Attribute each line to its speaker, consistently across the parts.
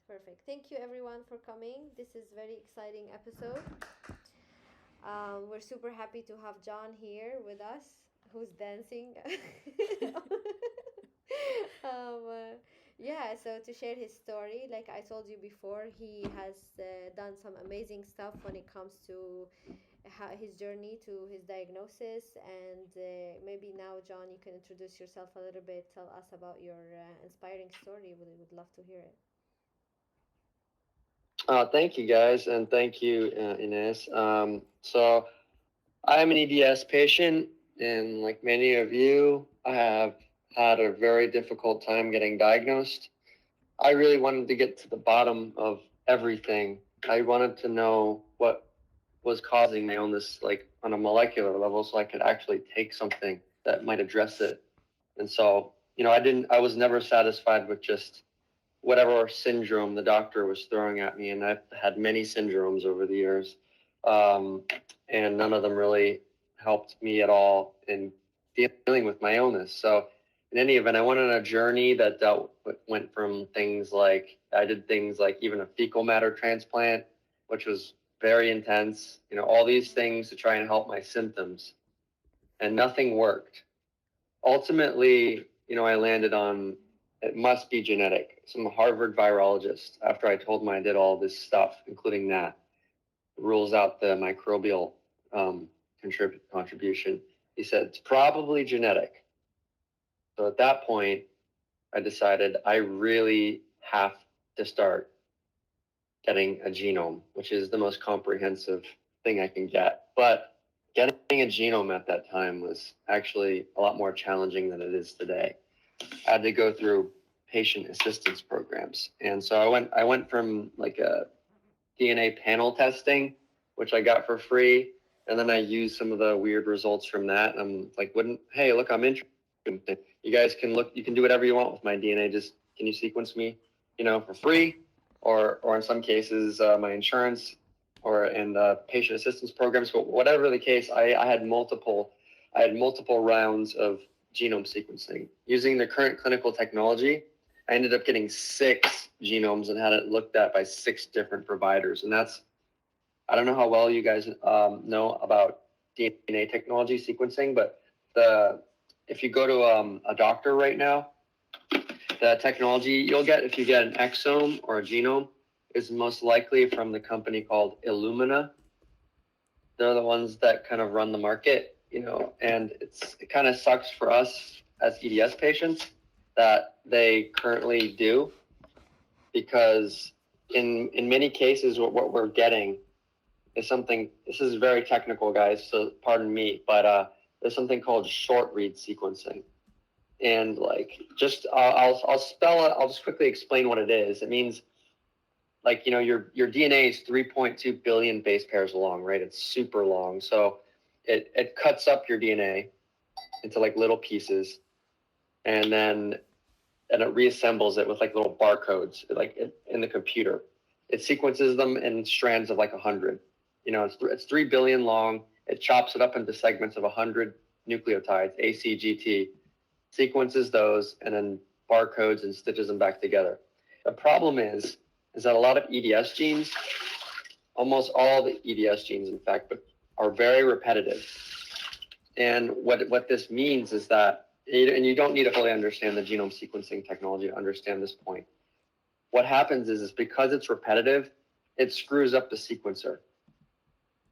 Speaker 1: Perfect. Thank you everyone for coming. This is very exciting episode. We're super happy to have John here with us, who's dancing. um, uh, yeah, so to share his story, like I told you before, he has done some amazing stuff when it comes to his journey to his diagnosis. And maybe now, John, you can introduce yourself a little bit. Tell us about your inspiring story. We would love to hear it.
Speaker 2: Thank you, guys, and thank you, Ines. So I'm an EDS patient, and like many of you, I have had a very difficult time getting diagnosed. I really wanted to get to the bottom of everything. I wanted to know what was causing my illness, like on a molecular level, so I could actually take something that might address it. And so, I was never satisfied with just whatever syndrome the doctor was throwing at me. And I've had many syndromes over the years. Um, and none of them really helped me at all in dealing with my illness. So, in any event, I went on a journey that went from things like I did things like even a fecal matter transplant, which was very intense, all these things to try and help my symptoms, and nothing worked. Ultimately, I landed on it must be genetic. Some Harvard virologist, after I told him I did all this stuff, including that, rules out the microbial contribution. He said it's probably genetic. So at that point, I decided I really have to start getting a genome, which is the most comprehensive thing I can get. But getting a genome at that time was actually a lot more challenging than it is today. I had to go through patient assistance programs, and so I went from like a DNA panel testing, which I got for free, and then I used some of the weird results from that. I'm like, hey, look, I'm interested. You guys can look. You can do whatever you want with my DNA. Just can you sequence me, for free, or in some cases, my insurance, or in patient assistance programs. But whatever the case, I had multiple rounds of genome sequencing using the current clinical technology. I ended up getting 6 genomes and had it looked at by 6 different providers. And I don't know how well you guys know about DNA technology sequencing, but if you go to a doctor right now, the technology you'll get if you get an exome or a genome is most likely from the company called Illumina. They're the ones that kind of run the market, and it kind of sucks for us as EDS patients that they currently do, because in many cases what we're getting is something, this is very technical, guys, so pardon me, but there's something called short read sequencing. And like, I'll spell it, I'll just quickly explain what it is. It means, like, your DNA is 3.2 billion base pairs long, right? It's super long. So it cuts up your DNA into like little pieces, and it reassembles it with like little barcodes, in the computer. It sequences them in strands of like 100. It's 3 billion long. It chops it up into segments of 100 nucleotides, ACGT, sequences those, and then barcodes and stitches them back together. The problem is that a lot of EDS genes, almost all the EDS genes, in fact, but are very repetitive. And what this means is that, and you don't need to fully understand the genome sequencing technology to understand this point. What happens is because it's repetitive, it screws up the sequencer.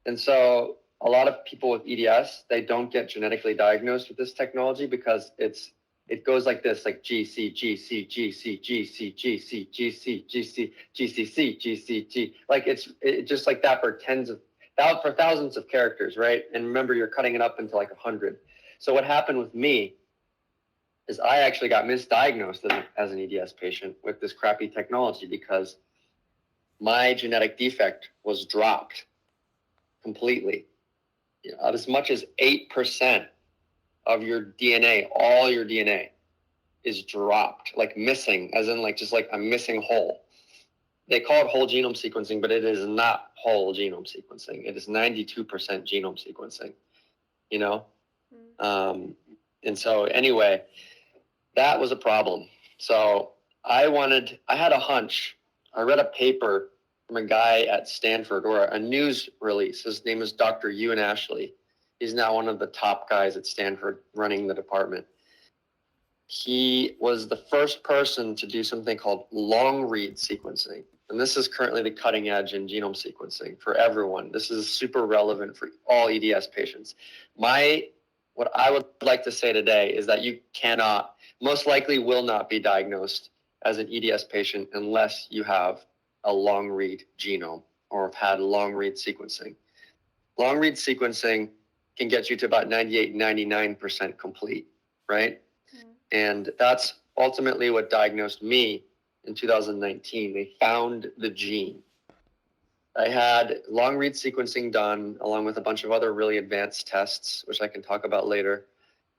Speaker 2: And so a lot of people with EDS, they don't get genetically diagnosed with this technology because it goes like this, like GC, GC, GC, GC, GC, GC, GC, GCC, GCG. Like it's just like that for thousands of characters, right? And remember, you're cutting it up into like 100. So what happened with me is I actually got misdiagnosed as an EDS patient with this crappy technology because my genetic defect was dropped completely. As much as 8% of your DNA, all your DNA, is dropped, like missing, as in like just like a missing whole. They call it whole genome sequencing, but it is not whole genome sequencing. It is 92% genome sequencing, and so anyway, that was a problem. So I had a hunch I read a paper from a guy at Stanford, or a news release. His name is Dr. Ewan Ashley. He's now one of the top guys at Stanford running the department. He was the first person to do something called long read sequencing. And this is currently the cutting edge in genome sequencing for everyone. This is super relevant for all EDS patients. What I would like to say today is that you cannot, most likely will not be diagnosed as an EDS patient unless you have a long read genome or have had long read sequencing. Long read sequencing can get you to about 98, 99% complete, right? And that's ultimately what diagnosed me in 2019. They found the gene. I had long read sequencing done along with a bunch of other really advanced tests, which I can talk about later.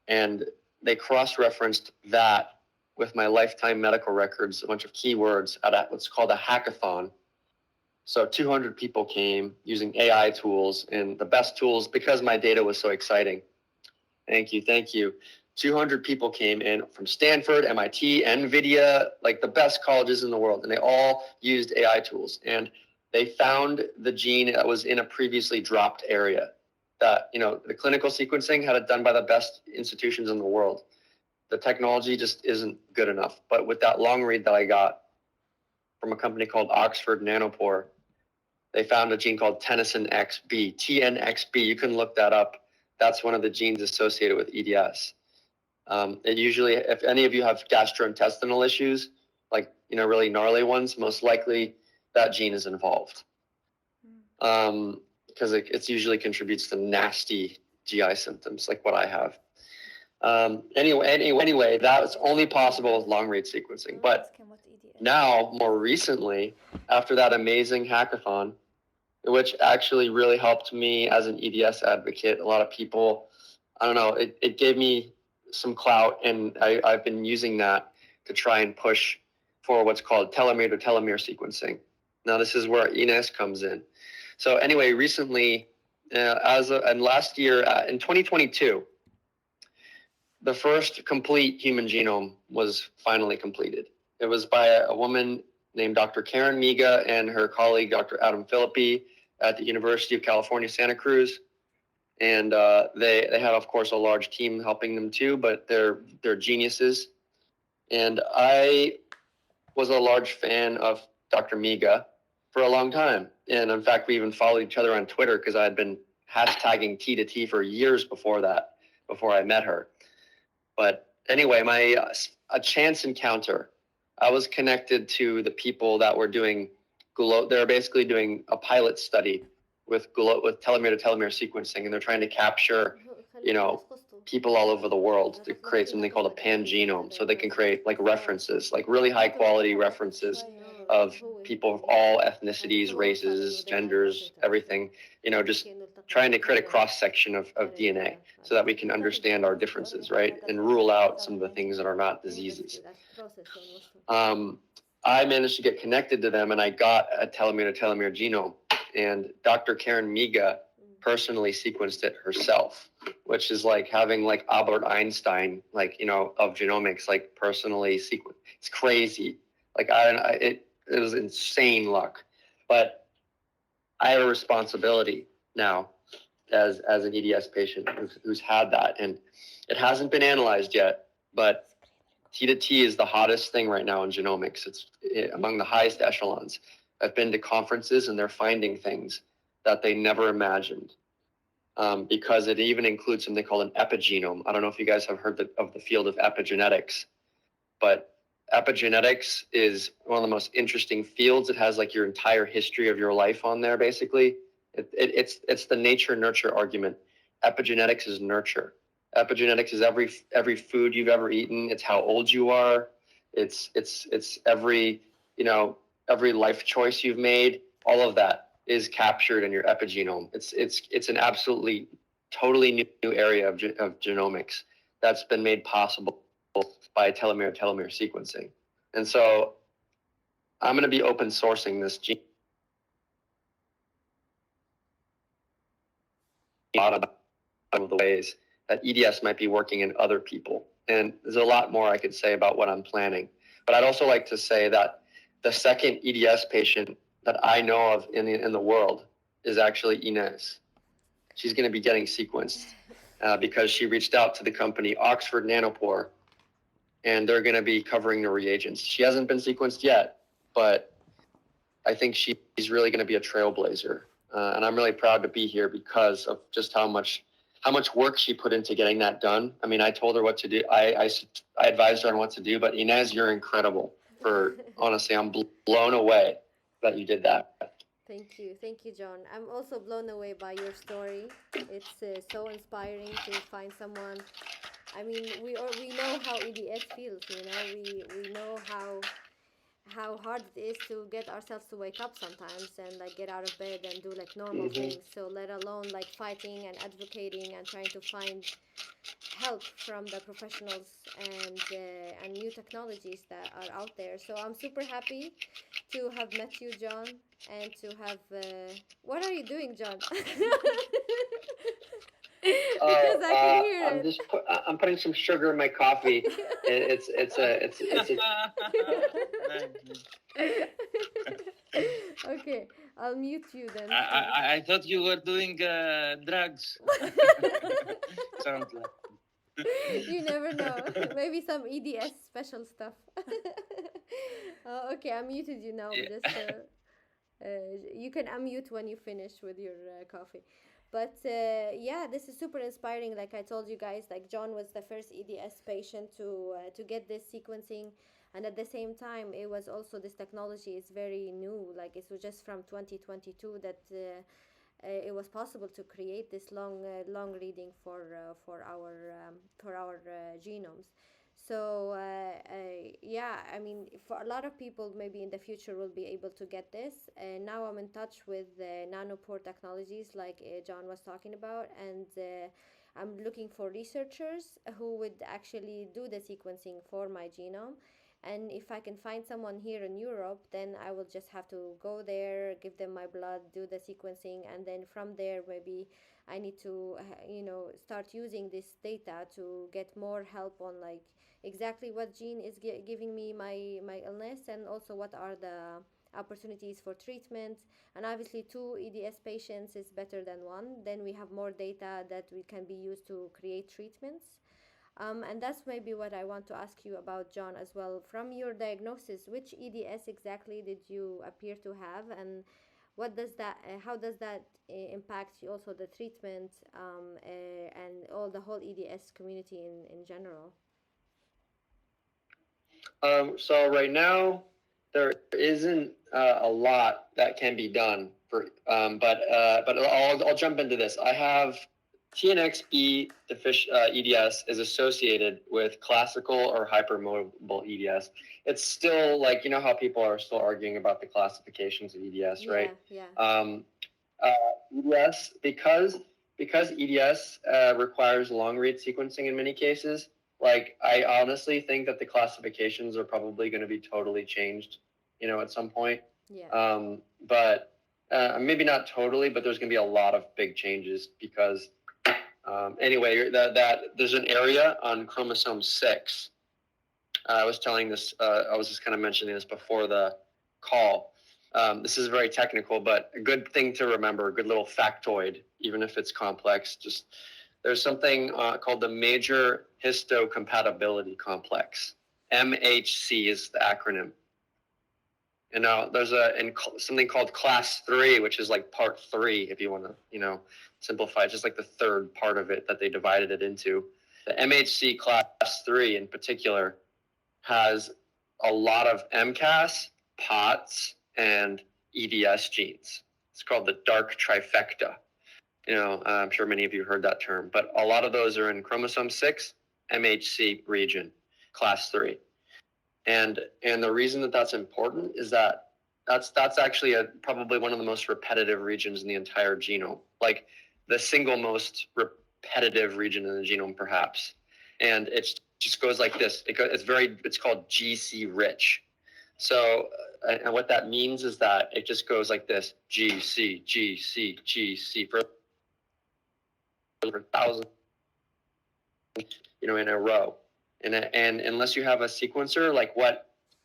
Speaker 2: And they cross-referenced that with my lifetime medical records, a bunch of keywords at what's called a hackathon. So 200 people came using AI tools, and the best tools, because my data was so exciting. Thank you. 200 people came in from Stanford, MIT, NVIDIA, like the best colleges in the world, and they all used AI tools. And they found the gene that was in a previously dropped area. That, the clinical sequencing had it done by the best institutions in the world. The technology just isn't good enough. But with that long read that I got from a company called Oxford Nanopore, they found a gene called tennyson XB, TNXB. You can look that up. That's one of the genes associated with EDS. It usually, if any of you have gastrointestinal issues, like, really gnarly ones, most likely that gene is involved. Because it usually contributes to nasty GI symptoms, like what I have. Anyway, that's only possible with long read sequencing. But now, more recently, after that amazing hackathon, which actually really helped me as an EDS advocate, a lot of people, I don't know, it gave me some clout, and I've been using that to try and push for what's called telomere-to-telomere sequencing. Now, this is where EDS comes in. So anyway, recently, and last year, in 2022, the first complete human genome was finally completed. It was by a woman named Dr. Karen Miga and her colleague, Dr. Adam Philippi, at the University of California, Santa Cruz. And they have, of course, a large team helping them too, but they're geniuses. And I was a large fan of Dr. Miga for a long time. And in fact, we even followed each other on Twitter because I had been hashtagging T to T for years before I met her. But anyway, a chance encounter. I was connected to the people that were doing they're basically doing a pilot study with telomere-to-telomere sequencing, and they're trying to capture, people all over the world to create something called a pan-genome, so they can create like references, like really high quality references of people of all ethnicities, races, genders, everything, just trying to create a cross-section of DNA so that we can understand our differences, right? And rule out some of the things that are not diseases. I managed to get connected to them, and I got a telomere-to-telomere genome, and Dr. Karen Miga personally sequenced it herself, which is like having like Albert Einstein, like, of genomics, like personally sequenced. It's crazy. Like it was insane luck, but I have a responsibility now as an EDS patient who's had that, and it hasn't been analyzed yet, but T to T is the hottest thing right now in genomics. It's among the highest echelons. I've been to conferences, and they're finding things that they never imagined, because it even includes something called an epigenome. I don't know if you guys have heard of the field of epigenetics, but epigenetics is one of the most interesting fields. It has like your entire history of your life on there, basically. It's the nature-nurture argument. Epigenetics is nurture. Epigenetics is every food you've ever eaten. It's how old you are. It's every every life choice you've made. All of that is captured in your epigenome. It's an absolutely totally new area of genomics that's been made possible by telomere-telomere sequencing. And so I'm going to be open sourcing this gene. A lot of the ways that EDS might be working in other people. And there's a lot more I could say about what I'm planning. But I'd also like to say that the second EDS patient that I know of in the world is actually Inez. She's going to be getting sequenced because she reached out to the company Oxford Nanopore, and they're going to be covering the reagents. She hasn't been sequenced yet, but I think she's really going to be a trailblazer. And I'm really proud to be here because of just how much work she put into getting that done. I mean, I told her what to do. I advised her on what to do, but Inez, you're incredible. Honestly, I'm blown away that you did that.
Speaker 1: Thank you, John. I'm also blown away by your story. It's so inspiring to find someone. I mean, we know how EDS feels. We know how hard it is to get ourselves to wake up sometimes and like get out of bed and do like normal things. So let alone like fighting and advocating and trying to find help from the professionals and new technologies that are out there. So I'm super happy to have met you, John, and to have. What are you doing, John? Because I can hear it.
Speaker 2: I'm putting some sugar in my coffee. It's
Speaker 1: Okay, I'll mute you then.
Speaker 3: I thought you were doing drugs. Sounds like.
Speaker 1: You never know. Maybe some EDS special stuff. Okay, I muted you now.
Speaker 3: Yeah.
Speaker 1: Just you can unmute when you finish with your coffee. But yeah, this is super inspiring. Like I told you guys, like John was the first EDS patient to get this sequencing, and at the same time, it was also this technology is very new. Like it was just from 2022 that. It was possible to create this long reading for our genomes. So yeah, I mean, for a lot of people, maybe in the future will be able to get this. Now I'm in touch with nanopore technologies, like John was talking about, and I'm looking for researchers who would actually do the sequencing for my genome. And if I can find someone here in Europe, then I will just have to go there, give them my blood, do the sequencing, and then from there maybe I need to start using this data to get more help on like exactly what gene is giving me my illness, and also what are the opportunities for treatment. And obviously 2 EDS patients is better than 1. Then we have more data that we can be used to create treatments. And that's maybe what I want to ask you about, John, as well. From your diagnosis, which EDS exactly did you appear to have, and what does that? How does that impact you also the treatment and all the whole EDS community in general?
Speaker 2: So right now there isn't a lot that can be done for, but I'll jump into this. I have TNXB EDS is associated with classical or hypermobile EDS. It's still like, you know how people are still arguing about the classifications of EDS, right?
Speaker 1: Yeah.
Speaker 2: EDS, because EDS requires long read sequencing in many cases. Like, I honestly think that the classifications are probably going to be totally changed, at some point.
Speaker 1: Yeah.
Speaker 2: But maybe not totally, but there's going to be a lot of big changes because, anyway, that there's an area on chromosome 6. I was just kind of mentioning this before the call. This is very technical, but a good thing to remember, a good little factoid, even if it's complex. Just there's something called the major histocompatibility complex. MHC is the acronym. And now there's something called class 3, which is like part 3, if you want to, simplify. It's just like the third part of it that they divided it into. The MHC class 3 in particular has a lot of MCAS, POTS, and EDS genes. It's called the dark trifecta. I'm sure many of you heard that term, but a lot of those are in chromosome 6, MHC region, class 3. And the reason that that's important is that that's actually probably one of the most repetitive regions in the entire genome, like the single most repetitive region in the genome, perhaps. And it just goes like this. It's called GC rich. So, and what that means is that it just goes like this: GC, GC, GC for thousands, in a row. And unless you have a sequencer, like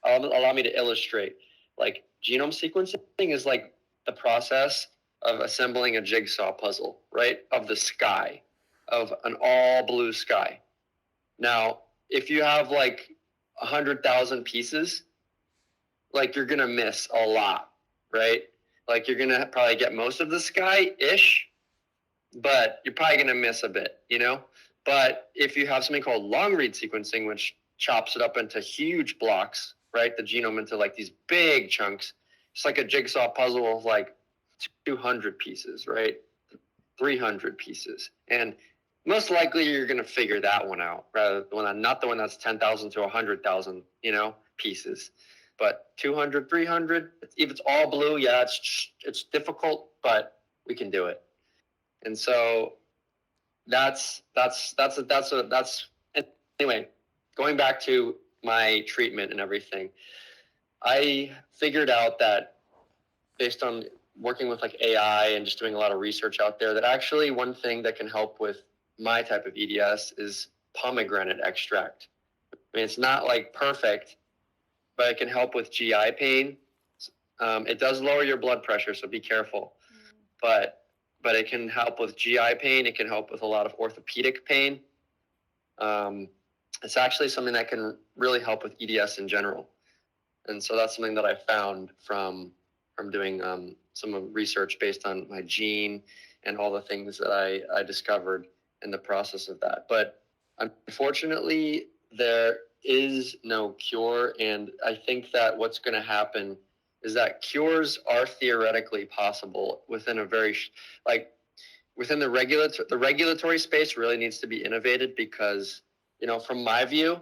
Speaker 2: allow me to illustrate. Like genome sequencing is like the process of assembling a jigsaw puzzle, right? Of the sky, of an all blue sky. Now, if you have like 100,000 pieces, like you're gonna miss a lot, right? Like you're gonna probably get most of the sky ish, but you're probably gonna miss a bit, you know? But if you have something called long read sequencing, which chops it up into huge blocks, right? The genome into like these big chunks, it's like a jigsaw puzzle of like 200 pieces, right? 300 pieces. And most likely you're going to figure that one out rather than not the one that's 10,000 to 100,000, you know, pieces. But 200, 300, if it's all blue, yeah, it's difficult, but we can do it. And so that's anyway, going back to my treatment and everything, I figured out that based on working with like AI and just doing a lot of research out there, that actually one thing that can help with my type of EDS is pomegranate extract. I mean, it's not like perfect, but it can help with GI pain. It does lower your blood pressure, so be careful. But it can help with GI pain. It can help with a lot of orthopedic pain. It's actually something that can really help with EDS in general. And so that's something that I found from doing some research based on my gene and all the things that I discovered in the process of that. But unfortunately, there is no cure. And I think that what's going to happen is that cures are theoretically possible within a very, like, within the regulatory space really needs to be innovated because, you know, from my view,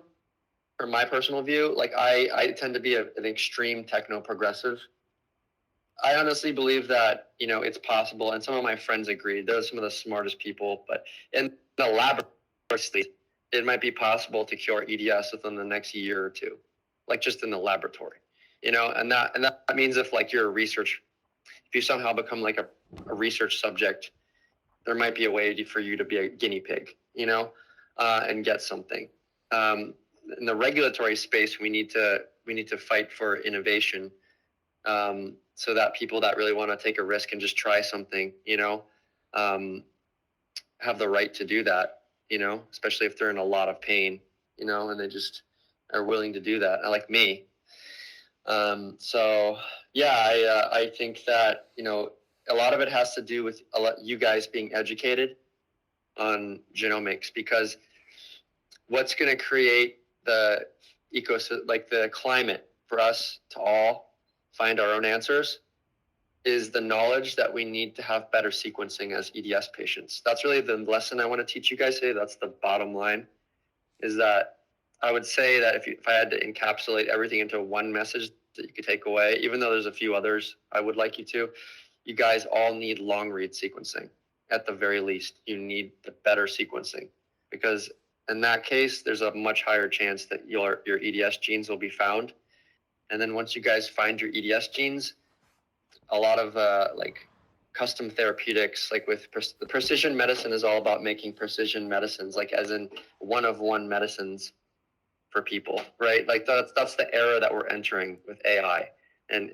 Speaker 2: from my personal view, like I tend to be an extreme techno progressive. I honestly believe that, you know, it's possible, and some of my friends agree. They're some of the smartest people, but in the laboratory, it might be possible to cure EDS within the next year or two, like just in the laboratory, you know, and that means if like you're if you somehow become like a research subject, there might be a way for you to be a guinea pig, you know, and get something. In the regulatory space, we need to fight for innovation, so that people that really want to take a risk and just try something, you know, have the right to do that, you know, especially if they're in a lot of pain, you know, and they just are willing to do that, like me. So yeah, I think that, you know, a lot of it has to do with you guys being educated on genomics, because what's going to create the ecosystem, like the climate for us to all find our own answers, is the knowledge that we need to have better sequencing as EDS patients. That's really the lesson I want to teach you guys today. That's the bottom line, is that I would say that if I had to encapsulate everything into one message that you could take away, even though there's a few others I would like you to, you guys all need long read sequencing. At the very least, you need the better sequencing, because in that case, there's a much higher chance that your EDS genes will be found. And then once you guys find your EDS genes, a lot of like custom therapeutics, like with the precision medicine is all about making precision medicines, like as in one medicines for people, right? Like that's the era that we're entering with AI. And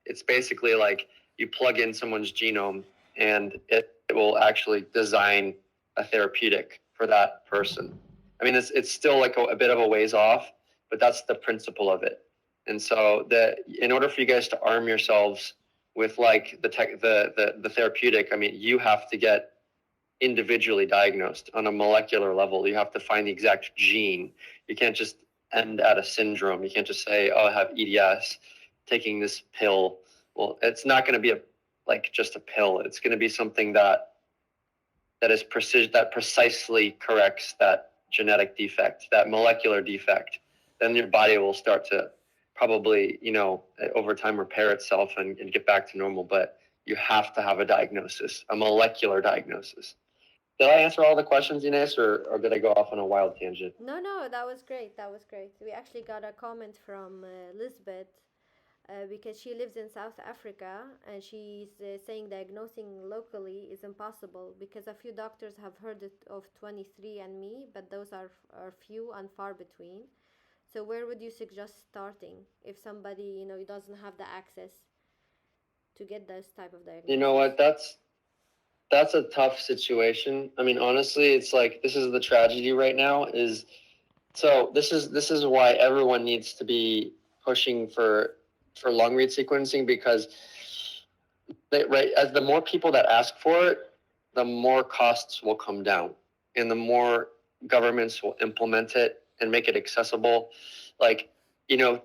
Speaker 2: it's basically like you plug in someone's genome and it will actually design a therapeutic for that person. I mean, it's still like a bit of a ways off, but that's the principle of it. And so in order for you guys to arm yourselves with like the therapeutic, I mean, you have to get individually diagnosed on a molecular level. You have to find the exact gene. You can't just end at a syndrome. You can't just say, oh, I have EDS, taking this pill. Well, it's not going to be just a pill. It's going to be something that is precision, that precisely corrects that genetic defect, that molecular defect. Then your body will start to probably, you know, over time repair itself and get back to normal. But you have to have a diagnosis, a molecular diagnosis. Did I answer all the questions, Ines, or did I go off on a wild tangent?
Speaker 1: No, that was great. That was great. We actually got a comment from Lisbeth, because she lives in South Africa, and she's saying diagnosing locally is impossible because a few doctors have heard of 23andMe, but those are few and far between. So where would you suggest starting if somebody, doesn't have the access to get this type of
Speaker 2: You know
Speaker 1: diagnosis?
Speaker 2: what? That's a tough situation. I mean, honestly, it's like this is the tragedy right now. This is why everyone needs to be pushing for long read sequencing, because right, as the more people that ask for it, the more costs will come down, and the more governments will implement it and make it accessible. Like,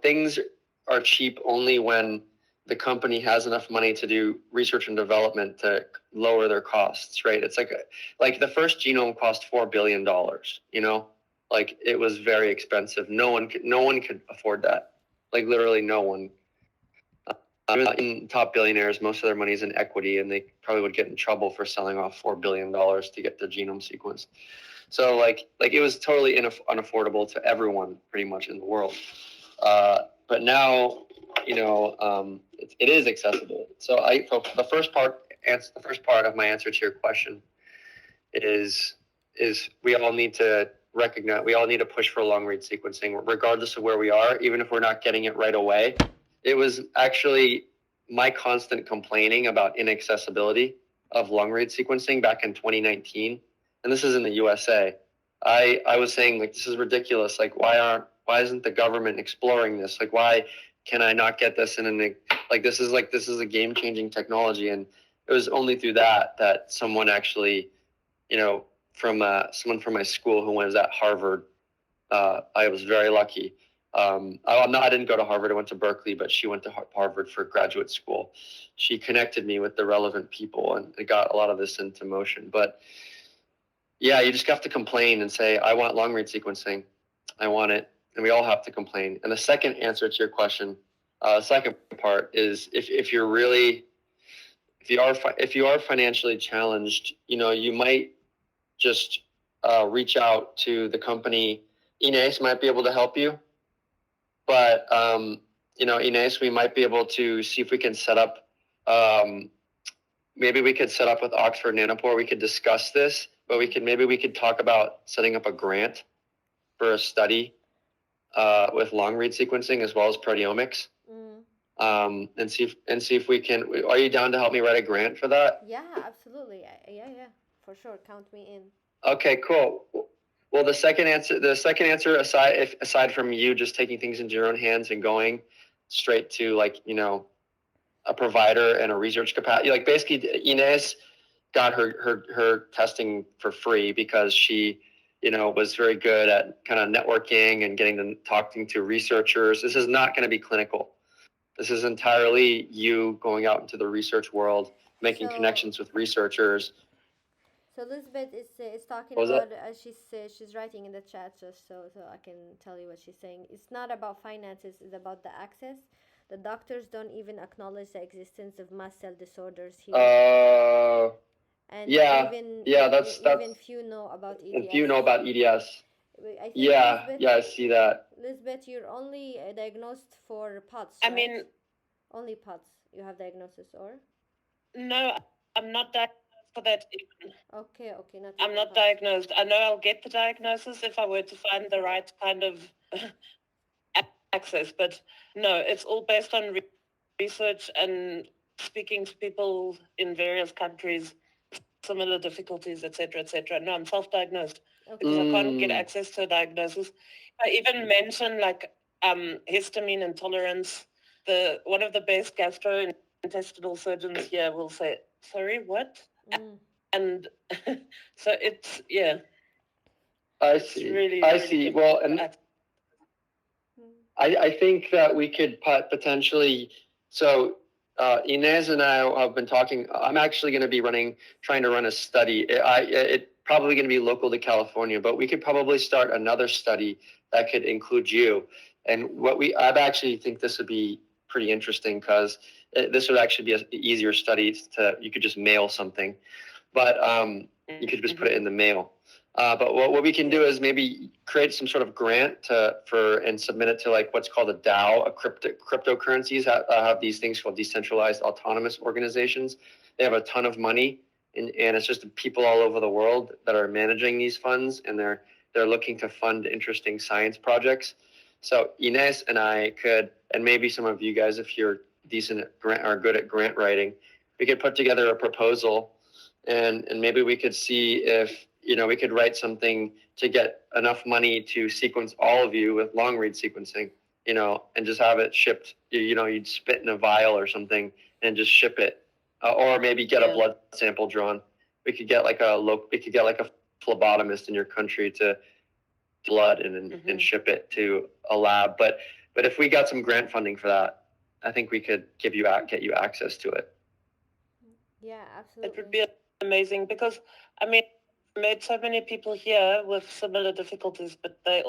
Speaker 2: things are cheap only when the company has enough money to do research and development to lower their costs, right? It's like the first genome cost $4 billion. Like, it was very expensive. No one could afford that. Like, literally no one. Even top billionaires, most of their money is in equity, and they probably would get in trouble for selling off $4 billion to get their genome sequenced. So like it was totally unaffordable to everyone pretty much in the world. But now, it is accessible. So the first part of my answer to your question is we all need to push for long read sequencing, regardless of where we are, even if we're not getting it right away. It was actually my constant complaining about inaccessibility of long read sequencing back in 2019, and this is in the USA. I was saying, like, this is ridiculous. Like, why isn't the government exploring this? Like, why can I not get this this is a game-changing technology? And it was only through that someone actually, from someone from my school who was at Harvard. I was very lucky. I didn't go to Harvard. I went to Berkeley, but she went to Harvard for graduate school. She connected me with the relevant people, and it got a lot of this into motion. But yeah, you just have to complain and say, I want long read sequencing. I want it. And we all have to complain. And the second answer to your question, second part is if you are financially challenged, you might just reach out to the company. ENACE might be able to help you, but ENACE, we might be able to see if we can set up. Maybe we could set up with Oxford Nanopore. We could discuss this, but maybe we could talk about setting up a grant for a study with long read sequencing as well as proteomics. And see if we can. Are you down to help me write a grant for that?
Speaker 1: Yeah, absolutely. Yeah, for sure. Count me in.
Speaker 2: Okay, cool. Well, the second answer, aside from you just taking things into your own hands and going straight to, like, a provider and a research capacity, like, basically Inez got her testing for free because she, was very good at kind of networking and talking to researchers. This is not going to be clinical. This is entirely you going out into the research world, making connections with researchers.
Speaker 1: So Elizabeth is talking
Speaker 2: What was
Speaker 1: about
Speaker 2: that?
Speaker 1: she's writing in the chat, just so I can tell you what she's saying. It's not about finances; it's about the access. The doctors don't even acknowledge the existence of mast cell disorders here, and
Speaker 2: yeah,
Speaker 1: even few know about EDS.
Speaker 2: And few know about EDS.
Speaker 1: I think
Speaker 2: Yeah,
Speaker 1: Lisbeth,
Speaker 2: I see that.
Speaker 1: Lisbeth, you're only diagnosed for POTS,
Speaker 3: I
Speaker 1: right?
Speaker 3: mean,
Speaker 1: only POTS. You have diagnosis, or?
Speaker 3: no, I'm not diagnosed for that even.
Speaker 1: Okay, not.
Speaker 3: I'm not diagnosed. I know I'll get the diagnosis if I were to find the right kind of access, but no, it's all based on research and speaking to people in various countries, similar difficulties, etc., etc. No, I'm self-diagnosed because I can't get access to a diagnosis. I even mention, like, histamine intolerance. One of the best gastrointestinal surgeons here will say, "Sorry, what?" And so it's
Speaker 2: I
Speaker 3: it's
Speaker 2: see.
Speaker 3: really,
Speaker 2: I
Speaker 3: really
Speaker 2: see.
Speaker 3: difficult.
Speaker 2: Well, and I think that we could potentially. So Inez and I have been talking. I'm actually going to be trying to run a study. It probably going to be local to California, but we could probably start another study that could include you. And I actually think this would be pretty interesting, because this would actually be an easier study you could just mail something, but you could just put it in the mail. But what we can do is maybe create some sort of grant and submit it to, like, what's called a DAO, cryptocurrencies have these things called decentralized autonomous organizations. They have a ton of money, and it's just people all over the world that are managing these funds, and they're looking to fund interesting science projects. So Ines and I could, and maybe some of you guys, if you're decent at are good at grant writing, we could put together a proposal, and maybe we could see if we could write something to get enough money to sequence all of you with long read sequencing, and just have it shipped. You'd spit in a vial or something and just ship it, or maybe get a blood sample drawn. We could get like a phlebotomist in your country to blood and ship it to a lab. But if we got some grant funding for that, I think we could get you access to it.
Speaker 1: Yeah, absolutely.
Speaker 3: It would be amazing because I met so many people here with similar difficulties, but they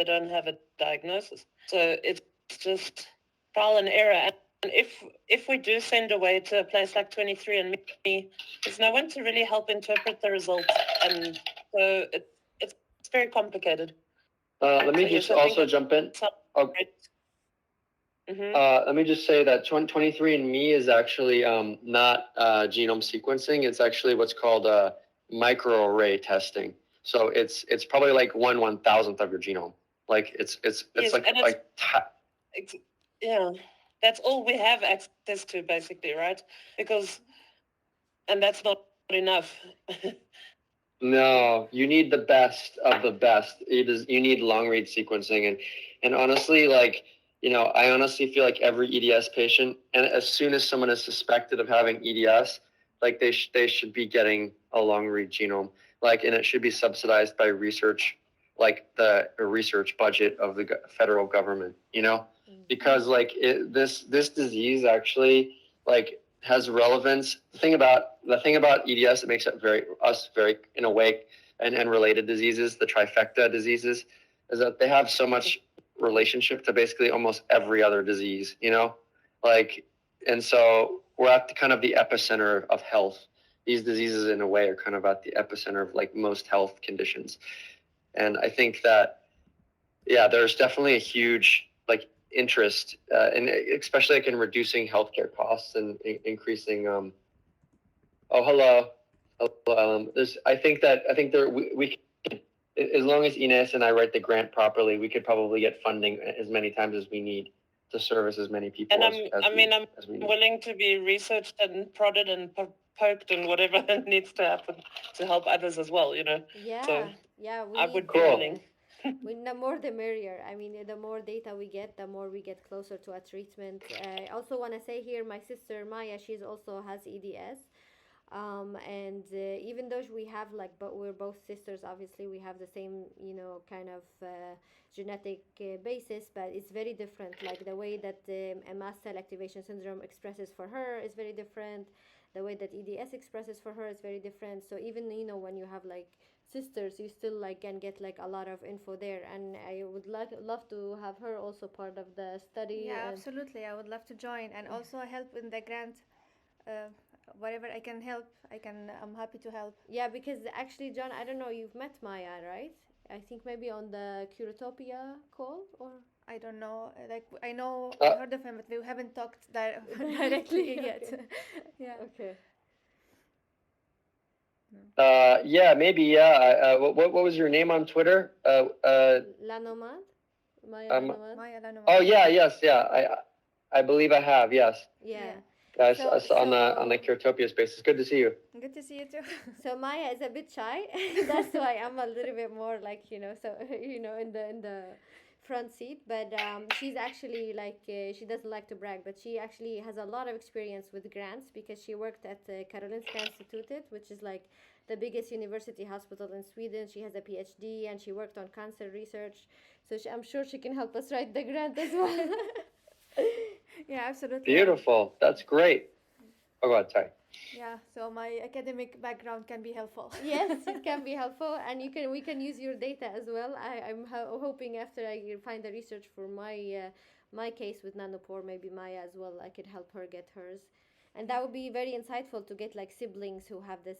Speaker 3: don't have a diagnosis. So it's just trial and error. And if we do send away to a place like 23andMe, there's no one to really help interpret the results, and so it's very complicated.
Speaker 2: Let me just also jump in. Let me just say that 23andMe is actually not genome sequencing. It's actually what's called microarray testing. So it's probably like 1/1000th of your genome. Like it's
Speaker 3: yeah, that's all we have access to basically, right? And that's not enough.
Speaker 2: No, you need the best of the best. You need long read sequencing, and honestly, I honestly feel like every EDS patient, and as soon as someone is suspected of having EDS, they should be getting a long read genome, and it should be subsidized by research, like the research budget of the federal government, because this disease actually has relevance. The thing about EDS that makes it very in a way and related diseases, the trifecta diseases, is that they have so much relationship to basically almost every other disease, and so we're at the epicenter of health. These diseases in a way are kind of at the epicenter of most health conditions. And I think that, there's definitely a huge interest, and especially in reducing healthcare costs and increasing. Hello. I think there we as long as Ines and I write the grant properly, we could probably get funding as many times as we need to service as many people.
Speaker 3: And I'm willing to be researched and prodded and poked and whatever needs to happen to help others as well.
Speaker 1: Yeah.
Speaker 3: So I would be
Speaker 2: cool.
Speaker 3: willing.
Speaker 1: The more the merrier. I mean, the more data we get, the more we get closer to a treatment. I also want to say here, my sister Maya, she's also has EDS. And even though we have but we're both sisters, obviously we have the same kind of genetic basis, but it's very different. Like the way that a mast cell activation syndrome expresses for her is very different. The way that EDS expresses for her is very different. So even when you have sisters, you still can get a lot of info there, and I would love to have her also part of the study.
Speaker 4: Yeah, absolutely, I would love to join and also help in the grant. Whatever I can help, I'm happy to help.
Speaker 1: Yeah, because actually, John, I don't know, you've met Maya, right? I think maybe on the Curatopia call, or
Speaker 4: I don't know. I know I heard of him, but we haven't talked directly yet. Yeah.
Speaker 1: Okay.
Speaker 2: Yeah, maybe. Yeah. What was your name on Twitter?
Speaker 1: Lanomad. Maya Lanomad.
Speaker 4: Maya Lanomad.
Speaker 2: Oh yeah, yes, yeah. I believe I have. Yes.
Speaker 1: Yeah.
Speaker 2: Guys, on the Curatopia space. It's good to see you.
Speaker 4: Good to see you too.
Speaker 1: So Maya is a bit shy. That's why I'm a little bit more in the front seat. But she's actually she doesn't like to brag, but she actually has a lot of experience with grants because she worked at Karolinska Institutet, which is the biggest university hospital in Sweden. She has a PhD and she worked on cancer research. So I'm sure she can help us write the grant as well.
Speaker 4: Yeah, absolutely.
Speaker 2: Beautiful. That's great. Oh, go ahead. Sorry.
Speaker 4: Yeah, so my academic background can be helpful.
Speaker 1: Yes, it can be helpful, and we can use your data as well. I'm hoping after I find the research for my case with nanopore, maybe Maya as well, I could help her get hers. And that would be very insightful to get siblings who have this,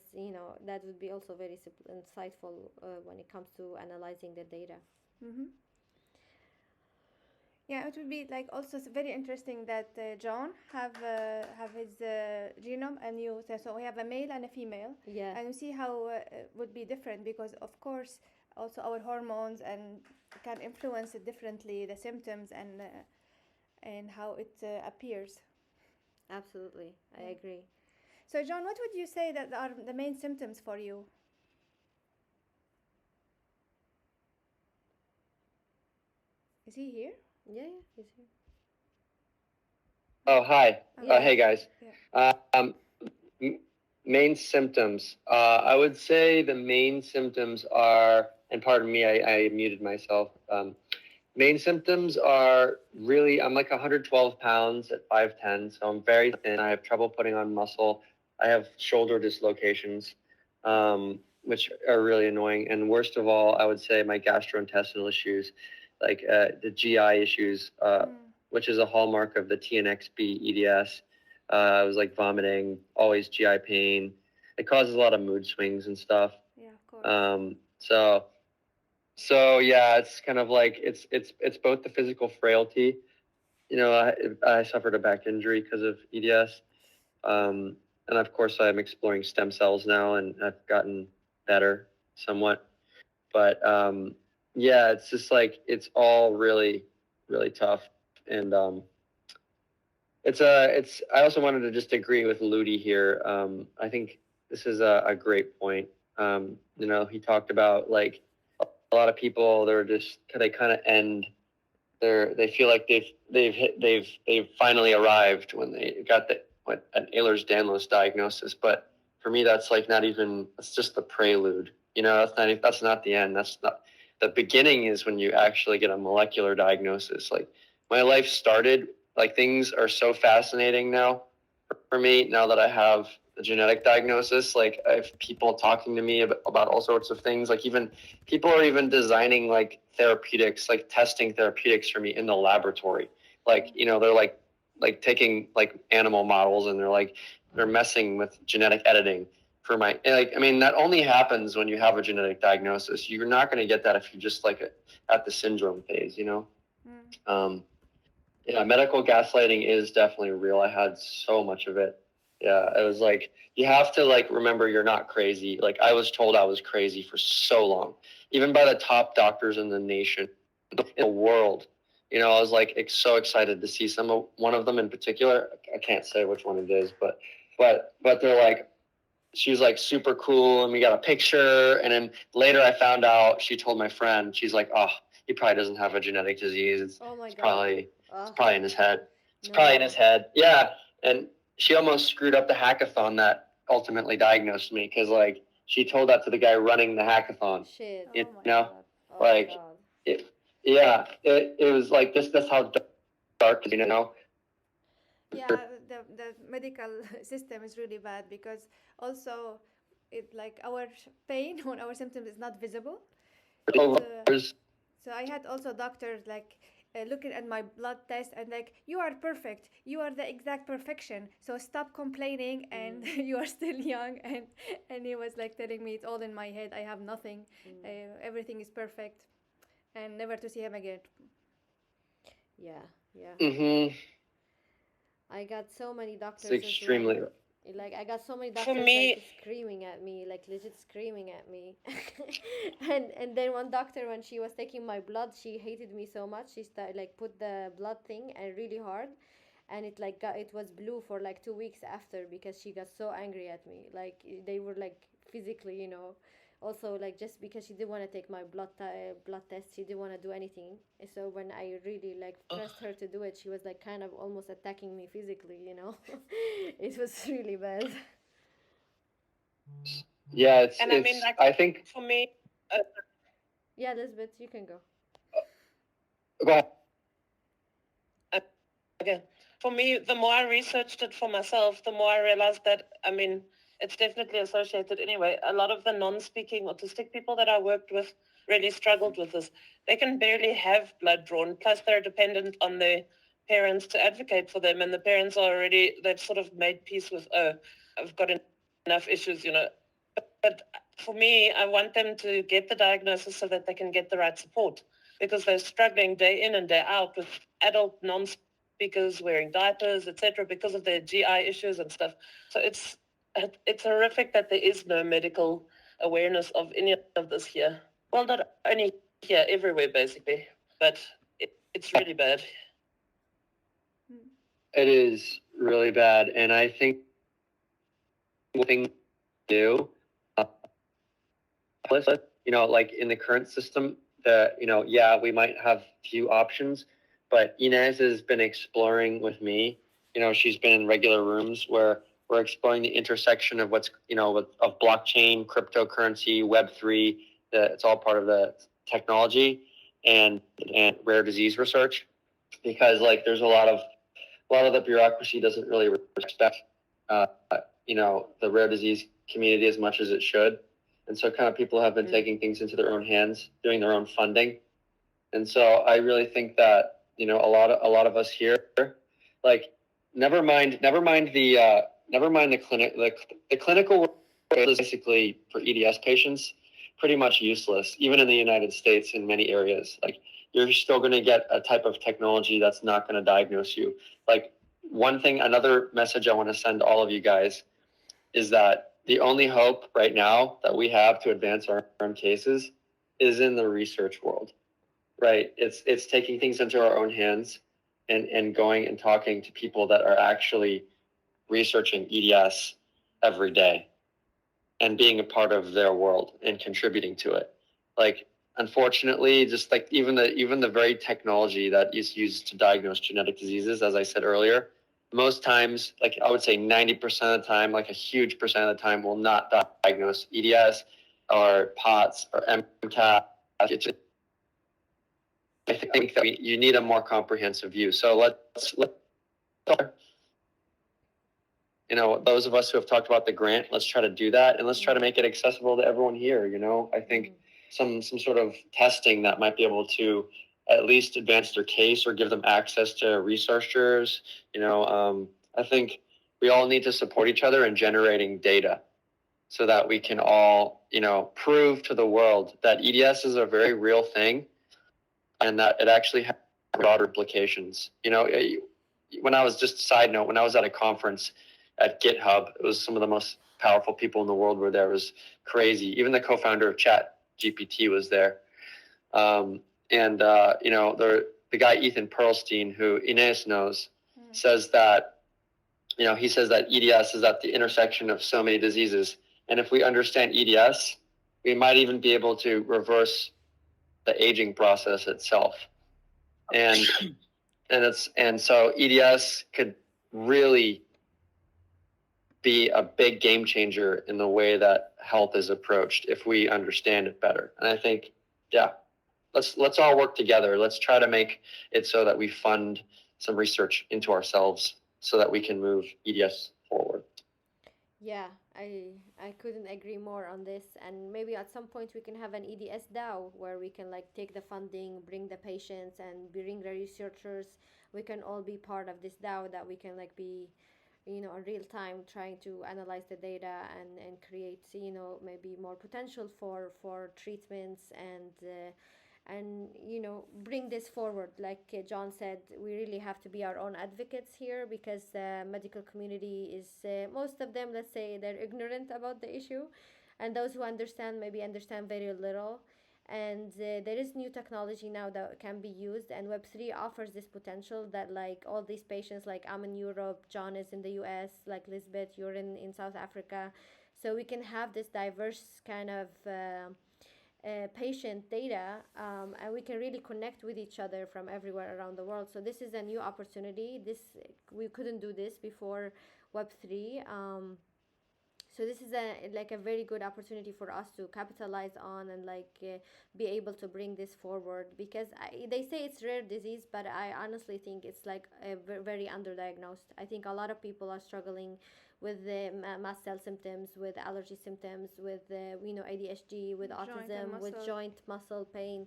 Speaker 1: that would be also very insightful when it comes to analyzing the data.
Speaker 4: Mm-hmm. Yeah, it would be also very interesting that John have his genome and you. So we have a male and a female.
Speaker 1: Yeah.
Speaker 4: And you see how it would be different because of course also our hormones and can influence it differently, the symptoms and how it appears.
Speaker 1: Absolutely, I agree.
Speaker 4: So, John, what would you say that are the main symptoms for you? Is he here?
Speaker 1: Yeah, yeah, he's here.
Speaker 2: Oh, hi.
Speaker 1: Yeah.
Speaker 2: Hey, guys.
Speaker 4: Yeah.
Speaker 2: Main symptoms. I would say the main symptoms are, and pardon me, I muted myself. Main symptoms are really, I'm like 112 pounds at 5'10", so I'm very thin. I have trouble putting on muscle. I have shoulder dislocations, which are really annoying. And worst of all, I would say my gastrointestinal issues, like the GI issues, which is a hallmark of the TNXB EDS. I was like vomiting, always GI pain. It causes a lot of mood swings and stuff.
Speaker 4: Yeah, of course.
Speaker 2: So yeah, it's kind of like it's both the physical frailty. You know, I suffered a back injury because of EDS, and of course I'm exploring stem cells now, and I've gotten better somewhat. But yeah, it's just like it's all really tough, and it's. I also wanted to just agree with Ludi here. I think this is a great point. You know, he talked about like a lot of people, they kind of end. They feel like they've finally arrived when they got an Ehlers-Danlos diagnosis. But for me, that's like not even. It's just the prelude. You know, that's not the end. That's not the beginning. Is when you actually get a molecular diagnosis. Like my life started. Like things are so fascinating now for me now that I have the genetic diagnosis. Like I have people talking to me about all sorts of things. Like even people are even designing like therapeutics, like testing therapeutics for me in the laboratory. Like, you know, they're like taking like animal models and they're messing with genetic editing for my, like, I mean, that only happens when you have a genetic diagnosis. You're not going to get that if you're just like at the syndrome phase, you know? Yeah, medical gaslighting is definitely real. I had so much of it. Yeah, it was like you have to like remember you're not crazy. Like I was told I was crazy for so long, even by the top doctors in the nation, in the world. You know, I was like so excited to see one of them in particular. I can't say which one it is, but they're like, she was like super cool, and we got a picture. And then later I found out, she told my friend, she's like, oh, he probably doesn't have a genetic disease. It's probably in his head. Probably in his head. Yeah. And she almost screwed up the hackathon that ultimately diagnosed me, because like she told that to the guy running the hackathon.
Speaker 1: Shit.
Speaker 2: You know, like it was like this. That's how dark, you know.
Speaker 4: Yeah, the medical system is really bad because also it like our pain or our symptoms is not visible. So I had also doctors like looking at my blood test and like, you are perfect, you are the exact perfection, so stop complaining, and you are still young, and he was like telling me it's all in my head, I have nothing, everything is perfect, and never to see him again.
Speaker 1: Yeah. I got so many doctors.
Speaker 2: It's extremely.
Speaker 1: Like I got so many doctors like screaming at me, like legit screaming at me. and then one doctor, when she was taking my blood, she hated me so much. She started like put the blood thing and really hard, and it was blue for like 2 weeks after, because she got so angry at me. Like they were like physically, you know. Also, like just because she didn't want to take my blood test, she didn't want to do anything. So when I really like pressed her to do it, she was like kind of almost attacking me physically, you know. It was really bad.
Speaker 2: Yeah, I mean, like, I think
Speaker 3: for me.
Speaker 1: Yeah, Elizabeth, you can go.
Speaker 2: Go ahead.
Speaker 3: Okay. For me, the more I researched it for myself, the more I realized that, I mean, it's definitely associated anyway. A lot of the non-speaking autistic people that I worked with really struggled with this. They can barely have blood drawn, plus they're dependent on their parents to advocate for them, and the parents are already, they've sort of made peace with, oh, I've got enough issues, you know. But for me, I want them to get the diagnosis so that they can get the right support, because they're struggling day in and day out with adult non-speakers wearing diapers, etc., because of their GI issues and stuff. So it's horrific that there is no medical awareness of any of this here. Well, not only here, everywhere basically, but it's really bad.
Speaker 2: It is really bad, and I think one thing to do, like in the current system, we might have few options, but Inez has been exploring with me. She's been in regular rooms where we're exploring the intersection of what's of blockchain, cryptocurrency, Web3. It's all part of the technology and rare disease research, because like there's a lot of the bureaucracy doesn't really respect the rare disease community as much as it should. And so kind of people have been taking things into their own hands, doing their own funding. And so I really think that, a lot of us here, like, never mind the clinic, the clinical work is basically for EDS patients pretty much useless, even in the United States in many areas. Like, you're still going to get a type of technology that's not going to diagnose you. Like, another message I want to send all of you guys is that the only hope right now that we have to advance our own cases is in the research world, right? It's taking things into our own hands and going and talking to people that are actually researching EDS every day and being a part of their world and contributing to it. Like, unfortunately, just like even the very technology that is used to diagnose genetic diseases, as I said earlier, most times, like I would say 90% of the time, like a huge percent of the time, will not diagnose EDS or POTS or MCAS. I think that you need a more comprehensive view. So let's those of us who have talked about the grant, let's try to do that, and let's try to make it accessible to everyone here. I think some sort of testing that might be able to at least advance their case or give them access to researchers. I think we all need to support each other in generating data so that we can all, prove to the world that EDS is a very real thing and that it actually has broader implications. When I was at a conference at GitHub, it was some of the most powerful people in the world were there. It was crazy. Even the co-founder of ChatGPT was there. The guy Ethan Perlstein, who Inez knows, says that he says that EDS is at the intersection of so many diseases, and if we understand EDS, we might even be able to reverse the aging process itself. And so EDS could really be a big game changer in the way that health is approached if we understand it better. And I think, let's all work together. Let's try to make it so that we fund some research into ourselves so that we can move EDS forward.
Speaker 1: Yeah, I couldn't agree more on this. And maybe at some point we can have an EDS DAO where we can like take the funding, bring the patients, and bring the researchers. We can all be part of this DAO that we can like be, in real time trying to analyze the data and create, maybe more potential for treatments and bring this forward. Like John said, we really have to be our own advocates here because the medical community is most of them, let's say, they're ignorant about the issue, and those who understand maybe understand very little. And there is new technology now that can be used, and Web3 offers this potential that like all these patients, like I'm in Europe, John is in the US, like Lisbeth, you're in South Africa, so we can have this diverse kind of patient data, and we can really connect with each other from everywhere around the world. So this is a new opportunity. We couldn't do this before Web3. So this is a very good opportunity for us to capitalize on and be able to bring this forward, because they say it's rare disease, but I honestly think it's like very underdiagnosed. I think a lot of people are struggling with the mast cell symptoms, with allergy symptoms, with ADHD, with autism, with joint muscle pain.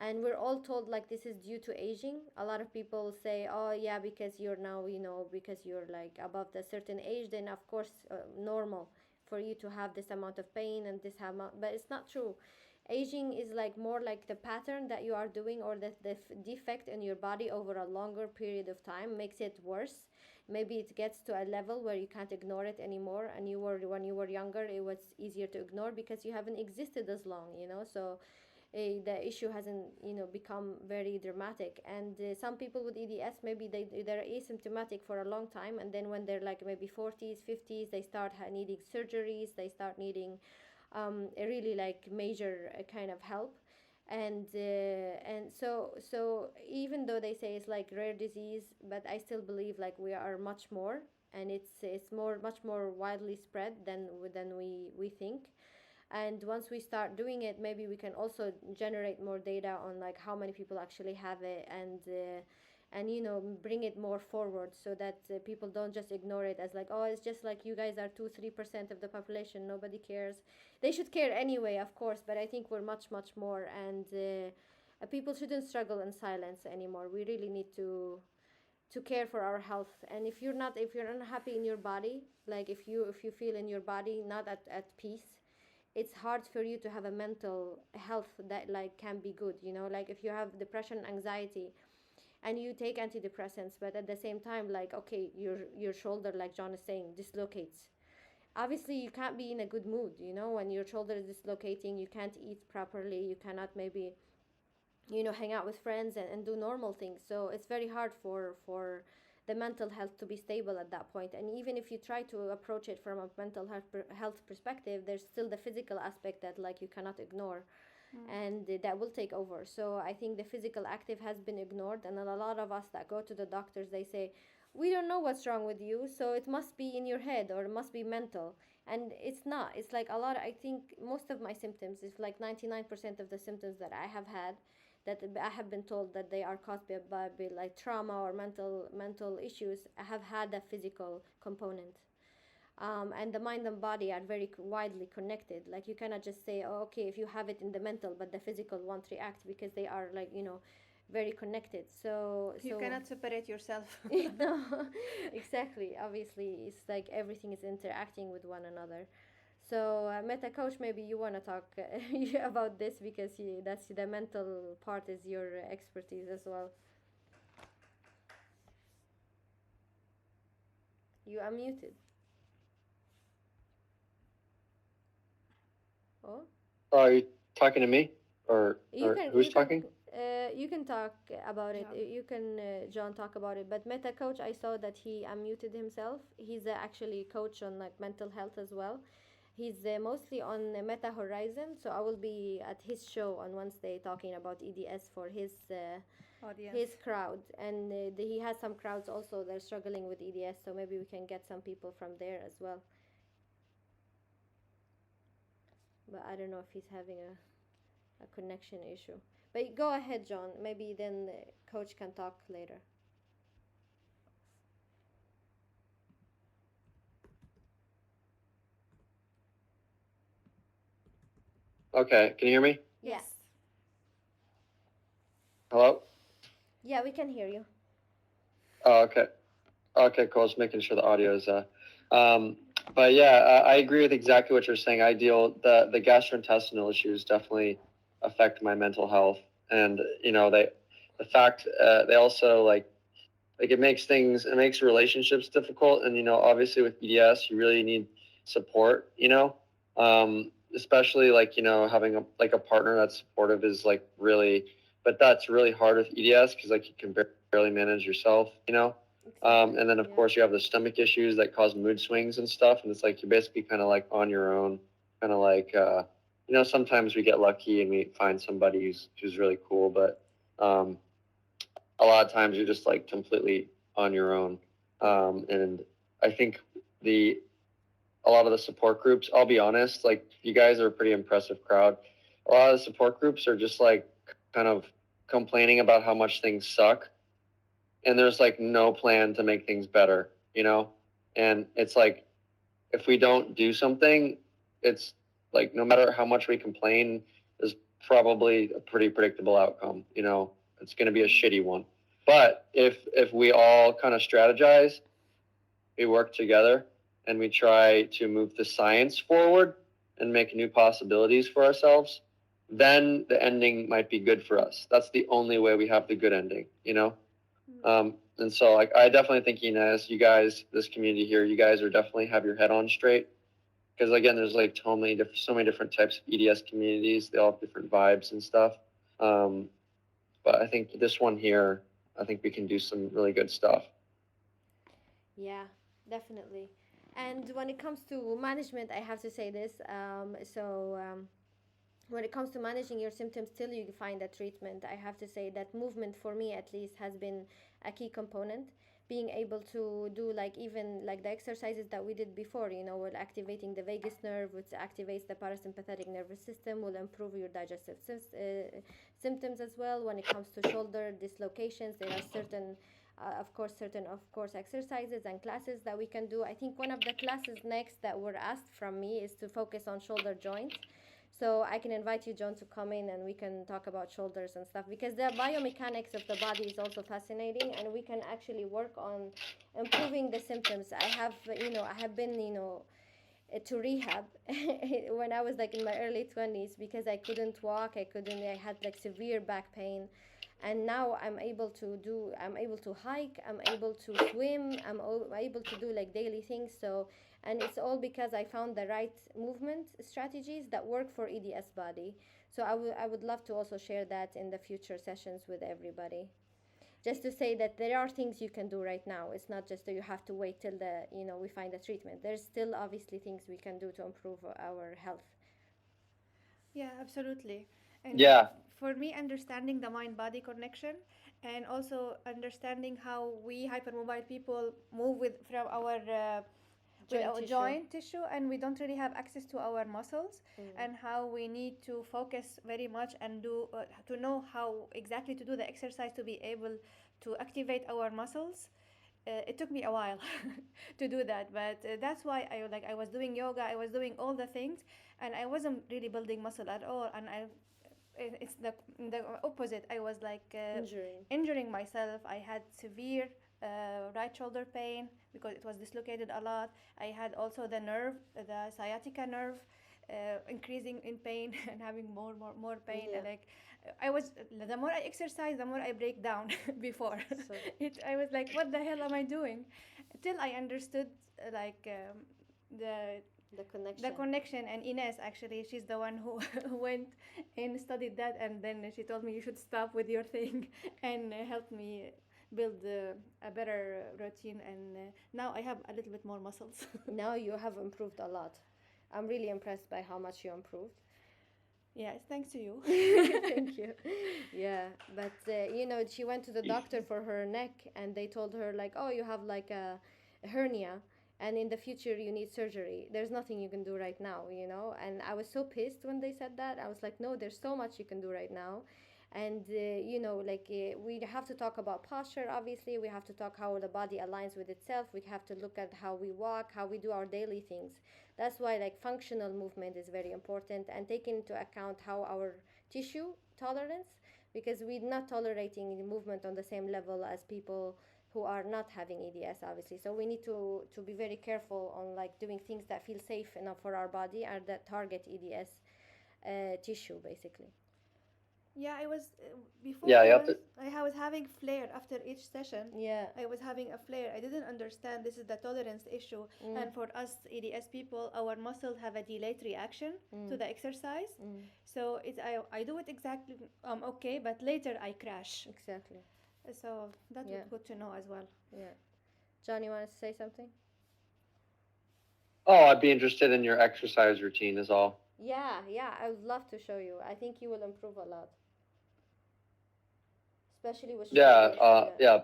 Speaker 1: And we're all told like this is due to aging. A lot of people say, oh yeah, because you're now, because you're like above the certain age, then of course normal for you to have this amount of pain and this amount. But it's not true. Aging is like more like the pattern that you are doing, or the defect in your body over a longer period of time makes it worse. Maybe it gets to a level where you can't ignore it anymore, and when you were younger it was easier to ignore because you haven't existed as long. So the issue hasn't become very dramatic. And some people with EDS, maybe they're asymptomatic for a long time, and then when they're like maybe 40s 50s, they start needing surgeries, they start needing a really like major kind of help. And so even though they say it's like rare disease, but I still believe like we are much more, and it's much more widely spread than we think. And once we start doing it, maybe we can also generate more data on like how many people actually have it, and bring it more forward, so that people don't just ignore it as like, oh, it's just like you guys are 2-3% of the population, nobody cares. They should care anyway, of course, but I think we're much more. And people shouldn't struggle in silence anymore. We really need to care for our health. And if you're unhappy in your body, like if you feel in your body not at peace, it's hard for you to have a mental health that like can be good. Like if you have depression, anxiety, and you take antidepressants, but at the same time, like, okay, your shoulder, like John is saying, dislocates. Obviously you can't be in a good mood, when your shoulder is dislocating. You can't eat properly, you cannot maybe hang out with friends and do normal things. So it's very hard for the mental health to be stable at that point. And even if you try to approach it from a mental health perspective, there's still the physical aspect that like you cannot ignore. And that will take over. So I think the physical active has been ignored, and a lot of us that go to the doctors, they say, we don't know what's wrong with you, so it must be in your head or it must be mental. And it's not. It's like I think most of my symptoms, if like 99% of the symptoms that I have had, that I have been told that they are caused by like trauma or mental issues, I have had a physical component. And the mind and body are very widely connected. Like you cannot just say, oh, okay, if you have it in the mental but the physical won't react, because they are like very connected. So
Speaker 4: You cannot separate yourself.
Speaker 1: no, exactly. Obviously, it's like everything is interacting with one another. So, Meta Coach, maybe you want to talk about this, because that's the mental part is your expertise as well. You are muted. Oh,
Speaker 2: Are you talking to me, or
Speaker 1: you can
Speaker 2: who's talking?
Speaker 1: you can talk about it.
Speaker 4: John.
Speaker 1: You can John talk about it. But Meta Coach, I saw that he unmuted himself. He's actually coach on like mental health as well. He's mostly on Meta Horizon, so I will be at his show on Wednesday talking about EDS for
Speaker 4: Audience.
Speaker 1: his crowd. And he has some crowds also that are struggling with EDS, so maybe we can get some people from there as well. But I don't know if he's having a connection issue. But go ahead, John. Maybe then coach can talk later.
Speaker 2: Okay, can you hear me?
Speaker 1: Yeah.
Speaker 4: Yes.
Speaker 2: Hello?
Speaker 1: Yeah, we can hear you.
Speaker 2: Oh, okay. Okay, cool. Just making sure the audio is. But yeah, I agree with exactly what you're saying. The gastrointestinal issues definitely affect my mental health, and the fact they also like it makes relationships difficult, and obviously with EDS you really need support. Especially like having a partner that's supportive is like really, but that's really hard with EDS because like you can barely manage yourself.
Speaker 1: Exactly.
Speaker 2: And then of
Speaker 1: Yeah.
Speaker 2: course you have the stomach issues that cause mood swings and stuff, and it's like you're basically kind of like on your own, kind of like sometimes we get lucky and we find somebody who's really cool, but a lot of times you're just like completely on your own. And I think a lot of the support groups, I'll be honest, like you guys are a pretty impressive crowd. A lot of the support groups are just like kind of complaining about how much things suck, and there's like no plan to make things better, and it's like if we don't do something, it's like no matter how much we complain, there's probably a pretty predictable outcome. It's going to be a shitty one. But if we all kind of strategize, we work together, and we try to move the science forward and make new possibilities for ourselves, then the ending might be good for us. That's the only way we have the good ending. And so like I definitely think, as you guys, this community here, you guys are definitely have your head on straight, because again, there's like so many different types of EDS communities. They all have different vibes and stuff. But I think this one here, I think we can do some really good stuff.
Speaker 1: Yeah, definitely. And when it comes to management, I have to say this. When it comes to managing your symptoms till you find a treatment, I have to say that movement, for me at least, has been a key component. Being able to do like even like the exercises that we did before, will activating the vagus nerve, which activates the parasympathetic nervous system, will improve your digestive symptoms as well. When it comes to shoulder dislocations, there are certain exercises and classes that we can do. I think one of the classes next that were asked from me is to focus on shoulder joints. So I can invite you, John, to come in and we can talk about shoulders and stuff, because the biomechanics of the body is also fascinating, and we can actually work on improving the symptoms. I have been, to rehab when I was like in my early 20s, because I couldn't walk, I had like severe back pain. And now I'm able to hike, I'm able to swim, able to do like daily things. So, and it's all because I found the right movement strategies that work for EDS body. So I would love to also share that in the future sessions with everybody. Just to say that there are things you can do right now. It's not just that you have to wait till we find a treatment. There's still obviously things we can do to improve our health.
Speaker 4: Yeah, absolutely. And
Speaker 2: Yeah.
Speaker 4: for me, understanding the mind-body connection, and also understanding how we hypermobile people move from our joint tissue, and we don't really have access to our muscles, and how we need to focus very much and do to know how exactly to do the exercise to be able to activate our muscles. It took me a while to do that, but that's why I was doing yoga, I was doing all the things, and I wasn't really building muscle at all. And it's the opposite. I was like injuring myself. I had severe right shoulder pain because it was dislocated a lot. I had also the sciatica nerve, increasing in pain and having more pain.
Speaker 1: Yeah.
Speaker 4: And like I was, the more I exercise, the more I break down. Before
Speaker 1: So,
Speaker 4: I was like, what the hell am I doing? Till I understood the connection. And Ines, actually, she's the one who went and studied that, and then she told me you should stop with your thing and helped me build a better routine. And now I have a little bit more muscles.
Speaker 1: now you have improved a lot. I'm really impressed by how much you improved.
Speaker 4: Yes, thanks to you.
Speaker 1: Thank you. Yeah, but she went to the doctor for her neck, and they told her like, oh, you have like a hernia, and in the future you need surgery. There's nothing you can do right now, And I was so pissed when they said that. I was like, no, there's so much you can do right now. And we have to talk about posture. Obviously, we have to talk how the body aligns with itself. We have to look at how we walk, how we do our daily things. That's why like functional movement is very important, and taking into account how our tissue tolerance, because we're not tolerating movement on the same level as people who are not having EDS, obviously. So we need to be very careful on like doing things that feel safe enough for our body and that target EDS tissue, basically.
Speaker 4: Yeah, I was before.
Speaker 2: Yeah,
Speaker 4: I was having flare after each session.
Speaker 1: Yeah.
Speaker 4: I was having a flare. I didn't understand this is the tolerance issue. And for us EDS people, our muscles have a delayed reaction to the exercise. So I do it exactly okay, but later I crash.
Speaker 1: Exactly.
Speaker 4: So that was good to know as well.
Speaker 1: Yeah. John, you want to say something?
Speaker 2: Oh, I'd be interested in your exercise routine is all.
Speaker 1: Yeah, I would love to show you. I think you will improve a lot. Especially with shoulders.
Speaker 2: Yeah.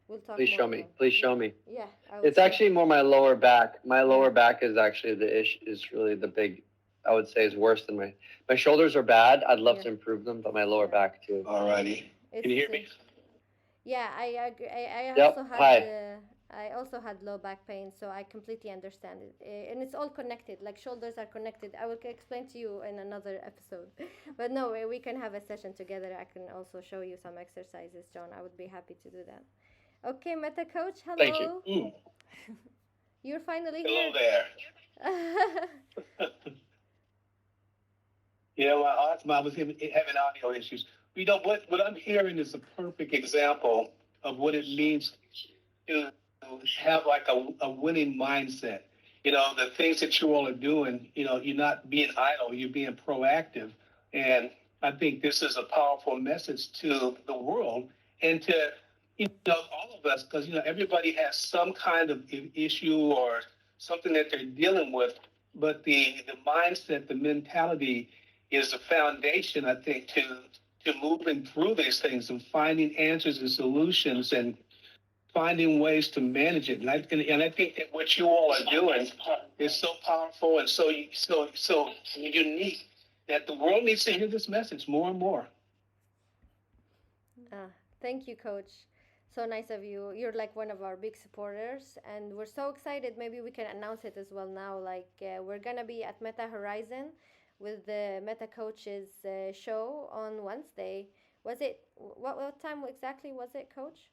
Speaker 1: We'll talk
Speaker 2: Please
Speaker 1: more
Speaker 2: show me.
Speaker 1: about.
Speaker 2: Please show me.
Speaker 1: Yeah.
Speaker 2: It's actually more my lower back. My lower back is actually the issue. Is really the big. I would say is worse than my shoulders are bad. I'd love to improve them, but my lower back too.
Speaker 5: Alrighty. Can you hear me?
Speaker 1: Yeah, I agree. I also had low back pain, so I completely understand it. And it's all connected. Like shoulders are connected. I will explain to you in another episode. But no, we can have a session together. I can also show you some exercises, John. I would be happy to do that. Okay, Meta Coach, hello.
Speaker 5: Thank you.
Speaker 1: You're finally
Speaker 5: Hello
Speaker 1: here.
Speaker 5: there. I was having audio issues. What I'm hearing is a perfect example of what it means to have like a winning mindset. the things that you all are doing, you're not being idle, you're being proactive. And I think this is a powerful message to the world and to, all of us, because, everybody has some kind of issue or something that they're dealing with. But the mindset, the mentality is the foundation, I think, to moving through these things and finding answers and solutions and finding ways to manage it. And I think that what you all are doing is so powerful and so unique that the world needs to hear this message more and more.
Speaker 1: Thank you, Coach. So nice of you. You're like one of our big supporters, and we're so excited. Maybe we can announce it as well now. Like we're gonna be at Meta Horizon with the Meta Coaches show on Wednesday. Was it what time exactly was it, Coach?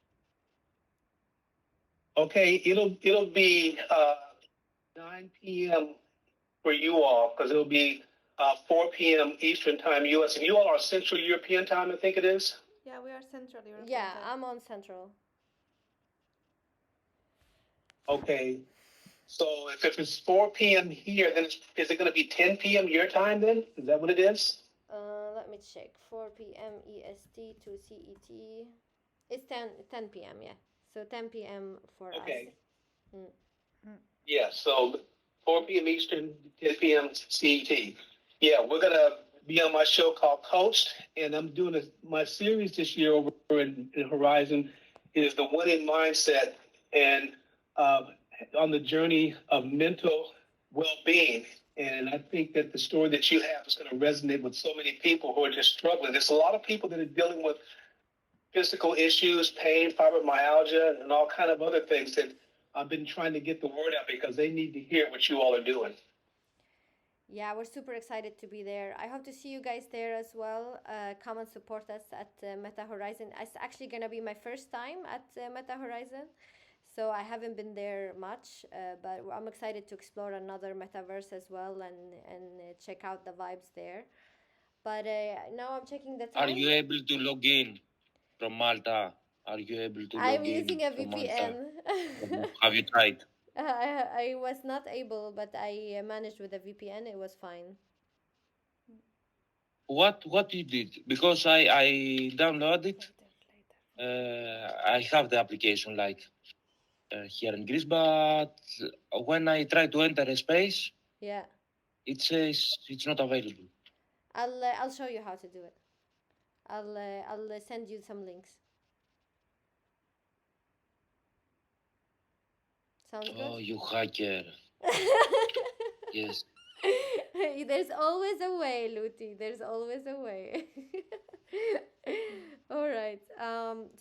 Speaker 5: Okay, it'll be 9 p.m. for you all because it'll be 4 p.m. Eastern Time, U.S. And you all are Central European Time, I think it is.
Speaker 4: Yeah, we are Central European.
Speaker 1: Yeah,
Speaker 4: time.
Speaker 1: I'm on Central.
Speaker 5: Okay, so if it's 4 p.m. here, then is it going to be 10 p.m. your time then? Is that what it is?
Speaker 1: Let me check. 4 p.m. EST to CET. It's 10 p.m. Yeah. So 10 p.m. for us.
Speaker 5: Yeah, so 4 p.m. Eastern, 10 p.m. CET. Yeah, we're going to be on my show called Coached, and I'm doing my series this year over in Horizon is the winning mindset and on the journey of mental well-being. And I think that the story that you have is going to resonate with so many people who are just struggling. There's a lot of people that are dealing with physical issues, pain, fibromyalgia, and all kind of other things that I've been trying to get the word out because they need to hear what you all are doing.
Speaker 1: Yeah, we're super excited to be there. I hope to see you guys there as well. Come and support us at Meta Horizon. It's actually going to be my first time at Meta Horizon. So I haven't been there much, but I'm excited to explore another metaverse as well and check out the vibes there. But now I'm checking the time.
Speaker 6: Are you able to log in from Malta? Are you able to log in?
Speaker 1: I'm using a
Speaker 6: from
Speaker 1: VPN.
Speaker 6: Malta? Have you tried?
Speaker 1: I was not able, but I managed with a VPN. It was fine.
Speaker 6: What you did? Because I downloaded. I have the application like here in Greece, but when I try to enter a space,
Speaker 1: yeah,
Speaker 6: it says it's not available.
Speaker 1: I'll show you how to do it. I'll send you some links. Sounds good?
Speaker 6: Oh, you hacker. Yes.
Speaker 1: There's always a way, Luti. There's always a way. All right.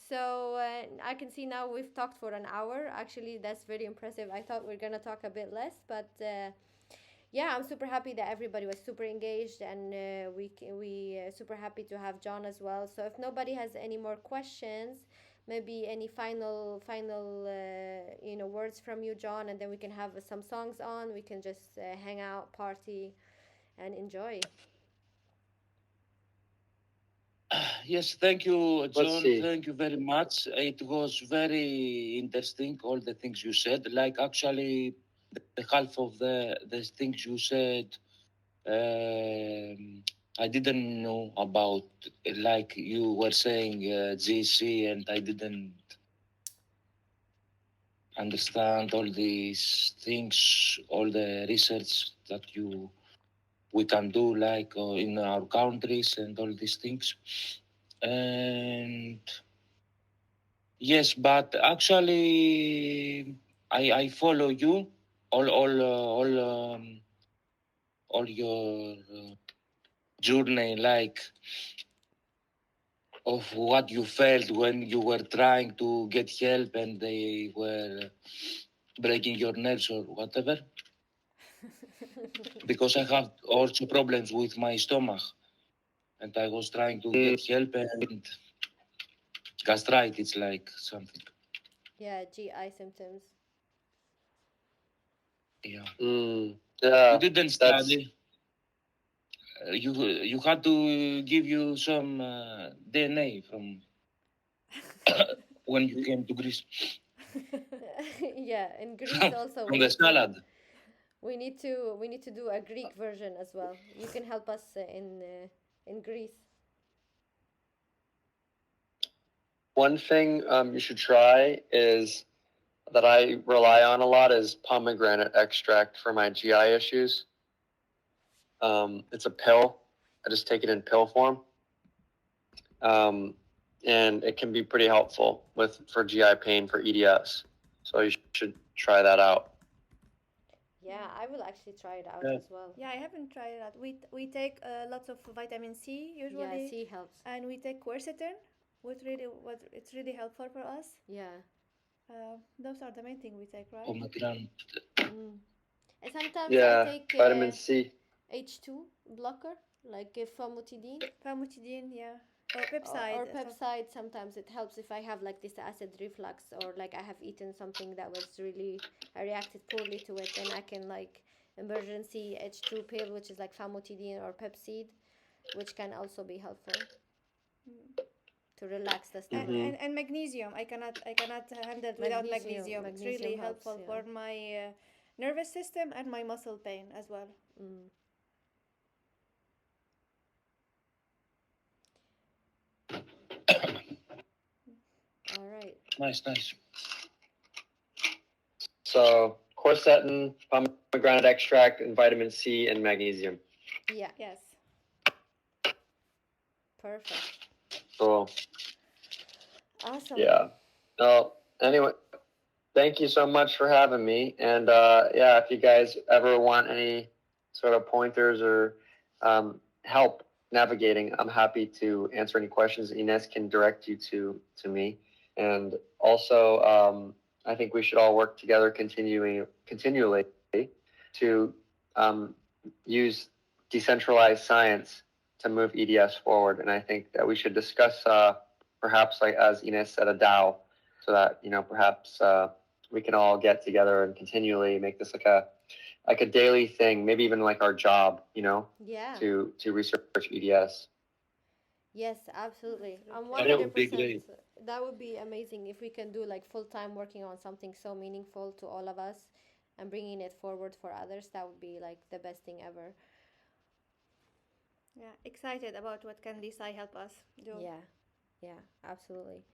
Speaker 1: So I can see now we've talked for an hour. Actually, that's very impressive. I thought we are gonna talk a bit less, but yeah, I'm super happy that everybody was super engaged, and we super happy to have John as well. So if nobody has any more questions, maybe any final words from you, John, and then we can have some songs on. We can just hang out, party, and enjoy.
Speaker 6: Yes, thank you, John. Thank you very much. It was very interesting, all the things you said. Like actually, the half of the things you said, I didn't know about. Like you were saying, GC, and I didn't understand all these things, all the research that we can do, like in our countries and all these things. And yes, but actually, I follow you all your journey, like of what you felt when you were trying to get help and they were breaking your nails or whatever. Because I have also problems with my stomach, and I was trying to get help, and gastritis, like something.
Speaker 1: Yeah, GI symptoms.
Speaker 6: Yeah.
Speaker 2: Yeah.
Speaker 6: You didn't study. You had to give you some DNA from when you came to Greece.
Speaker 1: Yeah, in Greece also.
Speaker 6: From the salad.
Speaker 1: We need to do a Greek version as well. You can help us in Greece.
Speaker 2: One thing you should try is that I rely on a lot is pomegranate extract for my GI issues. It's a pill. I just take it in pill form. And it can be pretty helpful for GI pain for EDS. So you should try that out.
Speaker 1: Yeah, I will actually try it out
Speaker 6: Yeah.
Speaker 1: as well.
Speaker 4: Yeah, I haven't tried that. We take lots of vitamin C usually,
Speaker 1: Yeah, C helps.
Speaker 4: and we take quercetin, it's really helpful for us.
Speaker 1: Yeah.
Speaker 4: Those are the main thing we take, right?
Speaker 6: Pomegranate.
Speaker 1: Mm. And sometimes I
Speaker 2: Yeah,
Speaker 1: take
Speaker 2: vitamin C.
Speaker 1: H2 blocker, like famotidine.
Speaker 4: Famotidine, yeah, or pepside.
Speaker 1: Or pepside. Sometimes it helps if I have like this acid reflux, or like I have eaten something that was really, I reacted poorly to it, then I can like emergency H2 pill, which is like famotidine or pepside, which can also be helpful to relax the stomach.
Speaker 4: And magnesium. I cannot handle it without magnesium. It's really
Speaker 1: Magnesium
Speaker 4: helpful
Speaker 1: helps,
Speaker 4: for my nervous system and my muscle pain as well.
Speaker 1: All right.
Speaker 6: Nice.
Speaker 2: So quercetin, pomegranate extract, and vitamin C and magnesium.
Speaker 1: Yeah.
Speaker 4: Yes.
Speaker 1: Perfect.
Speaker 2: Cool.
Speaker 1: Awesome.
Speaker 2: Yeah. Well, anyway, thank you so much for having me. And yeah, if you guys ever want any sort of pointers or help navigating, I'm happy to answer any questions. Ines can direct you to me. And also, I think we should all work together continually to use decentralized science to move EDS forward. And I think that we should discuss perhaps, like as Ines said, a DAO, so that perhaps we can all get together and continually make this like a daily thing, maybe even like our job,
Speaker 1: Yeah.
Speaker 2: to research EDS.
Speaker 1: Yes, absolutely. I'm
Speaker 6: That would be
Speaker 1: 100%.
Speaker 6: great.
Speaker 1: That would be amazing if we can do like full time working on something so meaningful to all of us and bringing it forward for others. That would be like the best thing ever.
Speaker 4: Yeah, excited about what can this help us do.
Speaker 1: Yeah, absolutely.